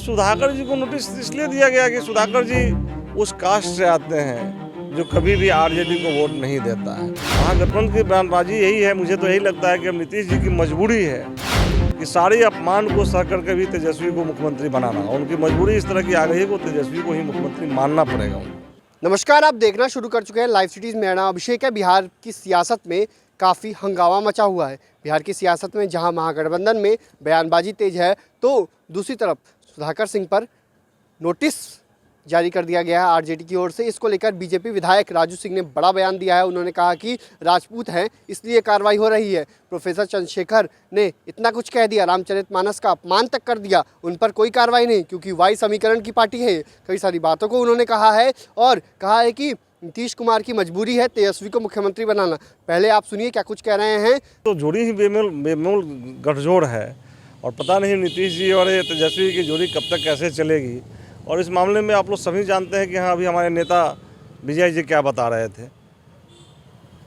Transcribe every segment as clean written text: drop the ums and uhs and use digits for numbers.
सुधाकर जी को नोटिस इसलिए दिया गया कि सुधाकर जी उस कास्ट से आते हैं जो कभी भी आरजेडी को वोट नहीं देता है। महागठबंधन की बयानबाजी यही है, मुझे तो यही लगता है कि अब नीतीश जी की मजबूरी है कि सारे अपमान को सह करके भी तेजस्वी को मुख्यमंत्री बनाना। उनकी मजबूरी इस तरह की आ गई है कि तेजस्वी को ही मुख्यमंत्री मानना पड़ेगा उनको। नमस्कार, आप देखना शुरू कर चुके हैं लाइव सिटीज़। मेरा नाम अभिषेक है। बिहार की सियासत में काफ़ी हंगामा मचा हुआ है। बिहार की सियासत में जहां महागठबंधन में बयानबाजी तेज है, तो दूसरी तरफ सुधाकर सिंह पर नोटिस जारी कर दिया गया है आरजेडी की ओर से। इसको लेकर बीजेपी विधायक राजू सिंह ने बड़ा बयान दिया है। उन्होंने कहा कि राजपूत हैं इसलिए कार्रवाई हो रही है। प्रोफेसर चंद्रशेखर ने इतना कुछ कह दिया, रामचरितमानस का अपमान तक कर दिया, उन पर कोई कार्रवाई नहीं क्योंकि वाई समीकरण की पार्टी है। कई सारी बातों को उन्होंने कहा है और कहा है कि नीतीश कुमार की मजबूरी है तेजस्वी को मुख्यमंत्री बनाना। पहले आप सुनिए क्या कुछ कह रहे हैं। तो जोड़ी ही बेमोल गठजोड़ है और पता नहीं नीतीश जी और तेजस्वी की जोड़ी कब तक कैसे चलेगी। और इस मामले में आप लोग सभी जानते हैं कि हाँ, अभी हमारे नेता विजय जी क्या बता रहे थे।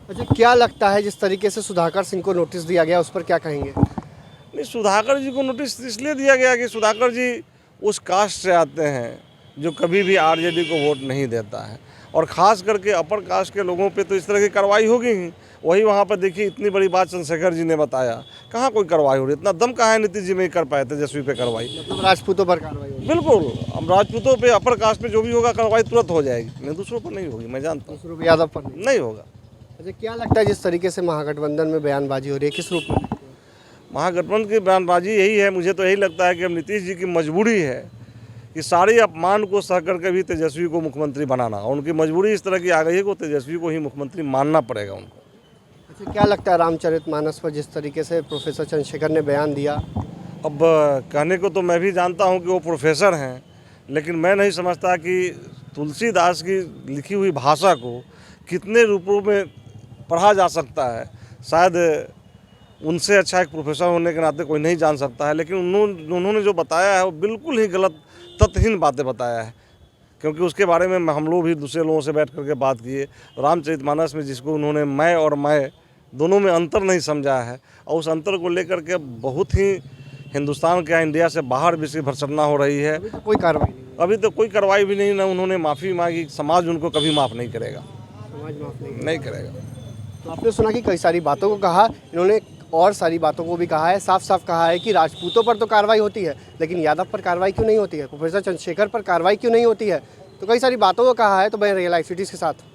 अच्छा, क्या लगता है जिस तरीके से सुधाकर सिंह को नोटिस दिया गया उस पर क्या कहेंगे? नहीं, सुधाकर जी को नोटिस इसलिए दिया गया कि सुधाकर जी उस कास्ट से आते हैं जो कभी भी आरजेडी को वोट नहीं देता है और ख़ास करके अपर कास्ट के लोगों पे तो इस तरह की कार्रवाई होगी ही। वही वहाँ पर देखिए, इतनी बड़ी बात चंद्रशेखर जी ने बताया, कहाँ कोई कार्रवाई हो रही। इतना दम कहाँ है नीतीश जी में कर पाए तेजस्वी पे कार्रवाई। मतलब राजपूतों पर कार्रवाई होगी? बिल्कुल, हम राजपूतों पे अपर कास्ट पे जो भी होगा कार्रवाई तुरंत हो जाएगी। नहीं, दूसरों पर नहीं होगी, मैं जानता हूँ। दूसरों यादव पर नहीं होगा। अच्छा, क्या लगता है जिस तरीके से महागठबंधन में बयानबाजी हो रही है, किस रूप में? महागठबंधन की बयानबाजी यही है, मुझे तो यही लगता है कि अब नीतीश जी की मजबूरी है कि सारे अपमान को सह करके भी तेजस्वी को मुख्यमंत्री बनाना। उनकी मजबूरी इस तरह की आ गई है कि तेजस्वी को ही मुख्यमंत्री मानना पड़ेगा उनको। अच्छा, क्या लगता है रामचरितमानस पर जिस तरीके से प्रोफेसर चंद्रशेखर ने बयान दिया? अब कहने को तो मैं भी जानता हूं कि वो प्रोफेसर हैं, लेकिन मैं नहीं समझता कि तुलसीदास की लिखी हुई भाषा को कितने रूपों में पढ़ा जा सकता है। शायद उनसे अच्छा एक प्रोफेसर होने के नाते कोई नहीं जान सकता है, लेकिन उन्होंने जो बताया है वो बिल्कुल ही गलत तथ्यहीन बातें बताया है। क्योंकि उसके बारे में हम लोग भी दूसरे लोगों से बैठ करके बात किए। रामचरितमानस में जिसको उन्होंने मैं और मैं दोनों में अंतर नहीं समझा है और उस अंतर को लेकर के बहुत ही हिंदुस्तान के इंडिया से बाहर भी इसकी भर्त्सना हो रही है। अभी तो कोई कार्रवाई नहीं? अभी तो कोई कार्रवाई भी नहीं, ना उन्होंने माफ़ी मांगी। समाज उनको कभी माफ़ नहीं करेगा, समाज माफ नहीं करेगा। तो आपने सुना कि कई सारी बातों को कहा, इन्होंने और सारी बातों को भी कहा है। साफ साफ कहा है कि राजपूतों पर तो कार्रवाई होती है लेकिन यादव पर कार्रवाई क्यों नहीं होती है, प्रोफेसर चंद्रशेखर पर कार्रवाई क्यों नहीं होती है। तो कई सारी बातों को कहा है। तो मैं रियल लाइफ सिटीज़ के साथ